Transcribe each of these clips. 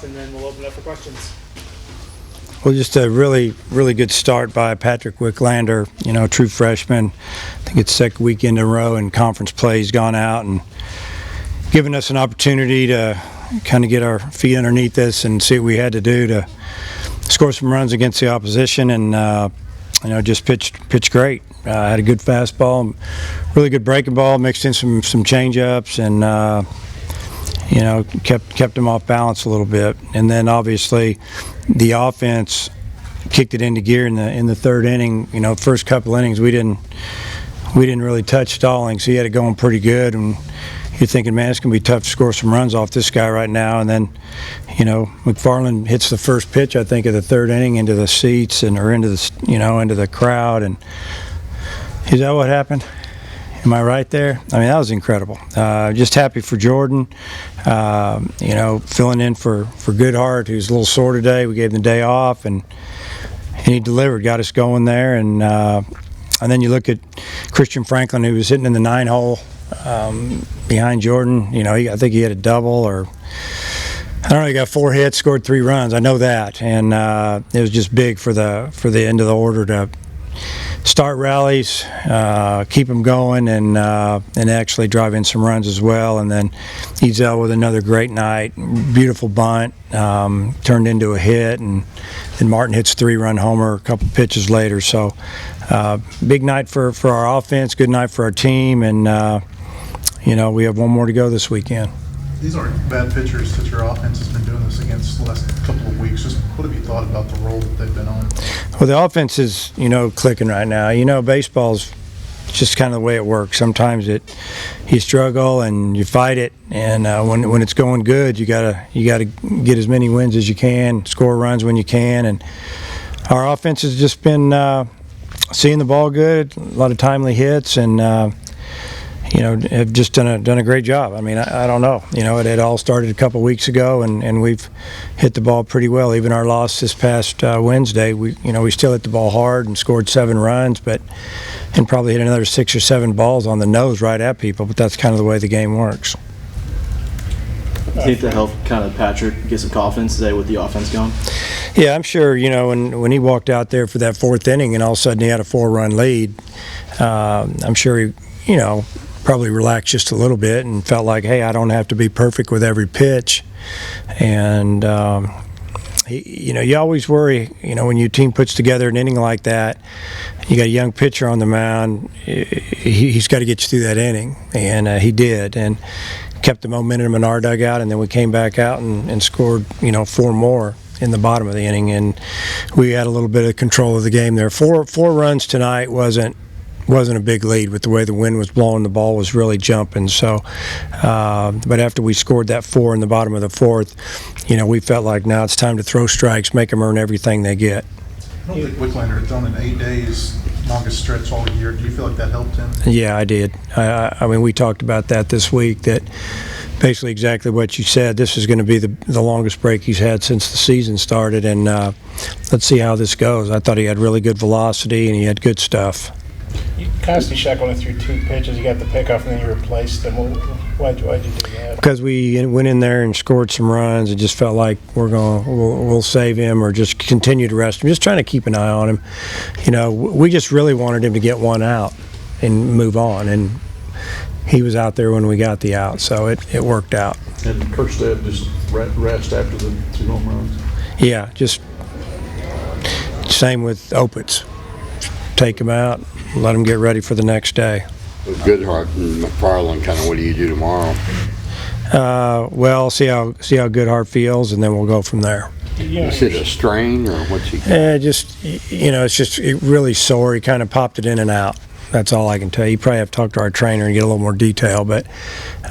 off, and then we'll open it up for questions. Well, just a really, really good start by Patrick Wicklander, true freshman. I think it's second weekend in a row in conference play. He's gone out and given us an opportunity to kind of get our feet underneath us and see what we had to do to score some runs against the opposition, and just pitched great. Had a good fastball, really good breaking ball, mixed in some change-ups, and kept him off balance a little bit. And then obviously the offense kicked it into gear in the third inning. First couple innings we didn't really touch Stallings. He had it going pretty good, and you're thinking, man, it's going to be tough to score some runs off this guy right now. And then, McFarland hits the first pitch, I think, of the third inning into the seats or into the crowd. And is that what happened? Am I right there? I mean, that was incredible. Just happy for Jordan, filling in for Goodhart, who's a little sore today. We gave him the day off, and he delivered, got us going there. And then you look at Christian Franklin, who was hitting in the 9-hole behind Jordan. I think he had a double, or I don't know. He got 4 hits, scored 3 runs. I know that, and it was just big for the end of the order to start rallies, keep them going, and actually drive in some runs as well. And then Ezel with another great night, beautiful bunt, turned into a hit, and then Martin hits a 3-run homer a couple pitches later. So big night for our offense, good night for our team, and we have one more to go this weekend. These aren't bad pitchers that your offense has been doing this against the last couple of weeks. Just what have you thought about the role that they've been on? Well, the offense is, clicking right now. Baseball's just kind of the way it works. Sometimes you struggle and you fight it, and when it's going good, you gotta get as many wins as you can, score runs when you can, and our offense has just been seeing the ball good, a lot of timely hits, and have just done a great job. I mean, I don't know. It had all started a couple weeks ago, and we've hit the ball pretty well. Even our loss this past Wednesday, we still hit the ball hard and scored 7 runs, and probably hit another 6 or 7 balls on the nose right at people. But that's kind of the way the game works. You think to help kind of Patrick get some confidence today with the offense going? Yeah, I'm sure. When he walked out there for that 4th inning, and all of a sudden he had a 4-run lead, I'm sure he, probably relaxed just a little bit and felt like, hey, I don't have to be perfect with every pitch. And you always worry, when your team puts together an inning like that, you got a young pitcher on the mound, he's got to get you through that inning, and he did, and kept the momentum in our dugout. And then we came back out and scored 4 more in the bottom of the inning, and we had a little bit of control of the game there. Four runs tonight wasn't a big lead with the way the wind was blowing. The ball was really jumping. So, but after we scored that 4 in the bottom of the 4th, we felt like now it's time to throw strikes, make them earn everything they get. I don't think Wicklander had thrown in 8 days, longest stretch all year. Do you feel like that helped him? Yeah, I did. I mean, we talked about that this week, that basically exactly what you said. This is going to be the longest break he's had since the season started, and let's see how this goes. I thought he had really good velocity and he had good stuff. Kostychuk only threw 2 pitches. You got the pickoff, and then you replaced them. Why'd you do that? Because we went in there and scored some runs and just felt like we'll save him or just continue to rest him. Just trying to keep an eye on him. We just really wanted him to get 1 out and move on, and he was out there when we got the out, so it worked out. And Kirkstead just rest after the 2 home runs? Yeah, just same with Opitz. Take him out, let him get ready for the next day. With Goodhart and McFarland, kind of what do you do tomorrow? Well, see how Goodhart feels, and then we'll go from there. Is it a strain or what's he? It's just really sore. He kind of popped it in and out. That's all I can tell you. You probably have to talk to our trainer and get a little more detail. But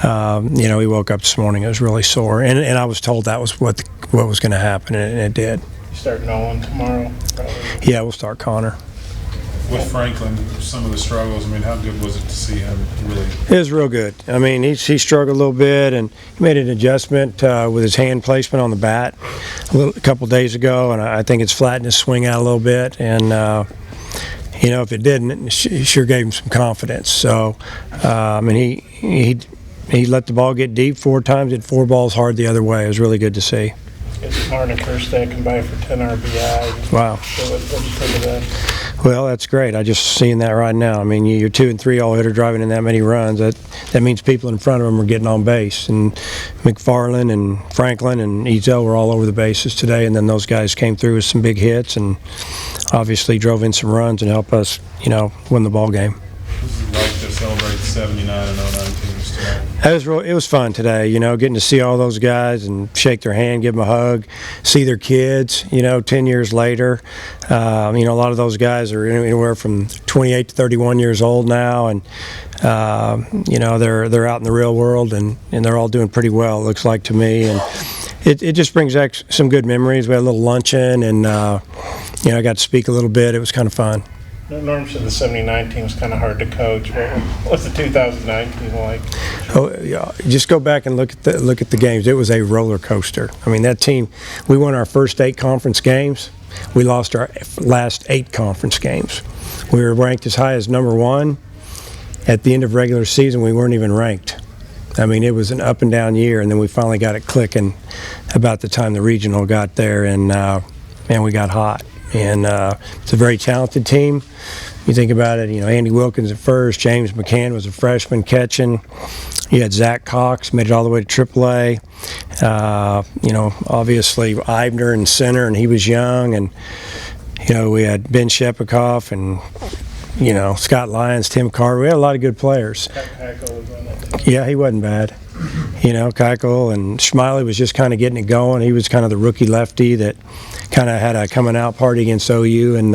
he woke up this morning. It was really sore, and I was told that was what was going to happen, and it did. You start Nolan tomorrow, probably. Yeah, we'll start Connor. With Franklin, some of the struggles, how good was it to see him really? It was real good. He struggled a little bit, and he made an adjustment with his hand placement on the bat a couple days ago, and I think it's flattened his swing out a little bit. And if it didn't, it sure gave him some confidence. So, he let the ball get deep 4 times, hit 4 balls hard the other way. It was really good to see. It's Martin and Kerstad combined for 10 RBI. Wow. So what'd you think of that? Well, that's great. I just seeing that right now. I mean, you're 2 and 3 all hitter driving in that many runs. That means people in front of them are getting on base. And McFarland and Franklin and Ezel were all over the bases today. And then those guys came through with some big hits and obviously drove in some runs and helped us, win the ball game. This is like to celebrate 79 and 09 teams tonight. It was fun today, getting to see all those guys and shake their hand, give them a hug, see their kids, 10 years later. A lot of those guys are anywhere from 28 to 31 years old now, and, they're out in the real world, and they're all doing pretty well, it looks like to me. And it just brings back some good memories. We had a little luncheon, and, I got to speak a little bit. It was kind of fun. Norm said the 79 team was kind of hard to coach. What's the 2009 team like? Oh, yeah. Just go back and look at the games. It was a roller coaster. I mean, that team. We won our first 8 conference games. We lost our last 8 conference games. We were ranked as high as number 1. At the end of regular season, we weren't even ranked. I mean, it was an up and down year, and then we finally got it clicking about the time the regional got there, and man, we got hot. And it's a very talented team. You think about it, Andy Wilkins at first, James McCann was a freshman catching. You had Zach Cox, made it all the way to AAA. Obviously Eibner in center, and he was young. And, we had Ben Shepikoff and, Scott Lyons, Tim Carter. We had a lot of good players. Keuchel was on that team. Yeah, he wasn't bad. Keuchel and Schmiley was just kind of getting it going. He was kind of the rookie lefty that kind of had a coming out party against OU and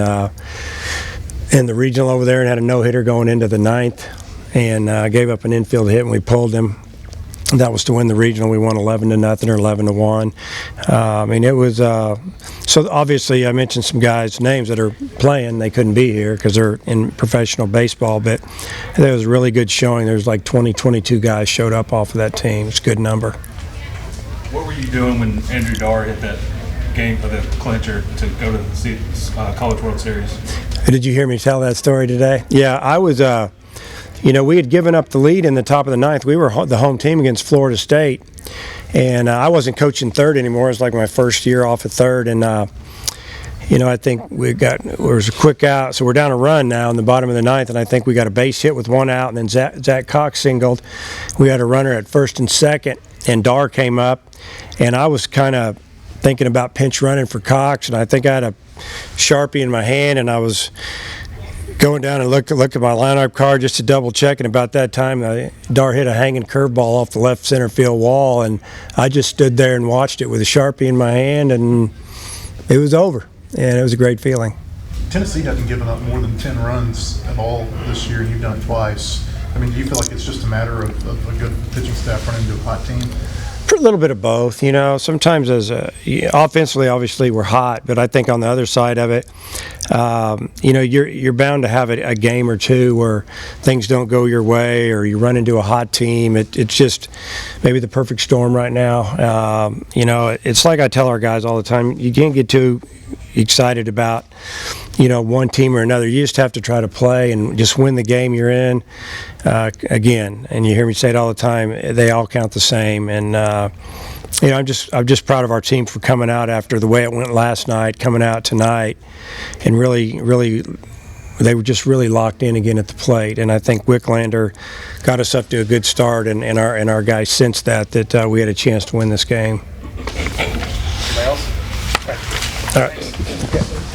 the regional over there, and had a no-hitter going into the 9th, and gave up an infield hit, and we pulled him. That was to win the regional. We won 11-0 or 11-1. I mean, it was so obviously I mentioned some guys' names that are playing. They couldn't be here because they're in professional baseball, but there was a really good showing. There's like 22 guys showed up off of that team. It's a good number. What were you doing when Andrew Dar hit that game for the clincher to go to the College World Series? Did you hear me tell that story today? Yeah, I was we had given up the lead in the top of the 9th. We were the home team against Florida State, and I wasn't coaching third anymore. It was like my first year off at third, and I think there was a quick out, so we're down a run now in the bottom of the 9th, and I think we got a base hit with 1 out, and then Zach Cox singled. We had a runner at first and second, and Dar came up, and I was kind of thinking about pinch running for Cox, and I think I had a Sharpie in my hand, and I was going down and looked at my lineup card just to double check, and about that time Dar hit a hanging curveball off the left center field wall, and I just stood there and watched it with a Sharpie in my hand, and it was over, and it was a great feeling. Tennessee hasn't given up more than 10 runs at all this year, and you've done it twice. I mean, do you feel like it's just a matter of a good pitching staff running into a hot team? A little bit of both, Sometimes offensively, obviously, we're hot, but I think on the other side of it, you're bound to have a game or two where things don't go your way, or you run into a hot team. It's just maybe the perfect storm right now. It's like I tell our guys all the time: you can't get too excited about one team or another. You just have to try to play and just win the game you're in. Again, and you hear me say it all the time, they all count the same. And I'm just proud of our team for coming out after the way it went last night, coming out tonight, and really they were just really locked in again at the plate. And I think Wicklander got us up to a good start, and our guys sensed that we had a chance to win this game. Anybody else? All right.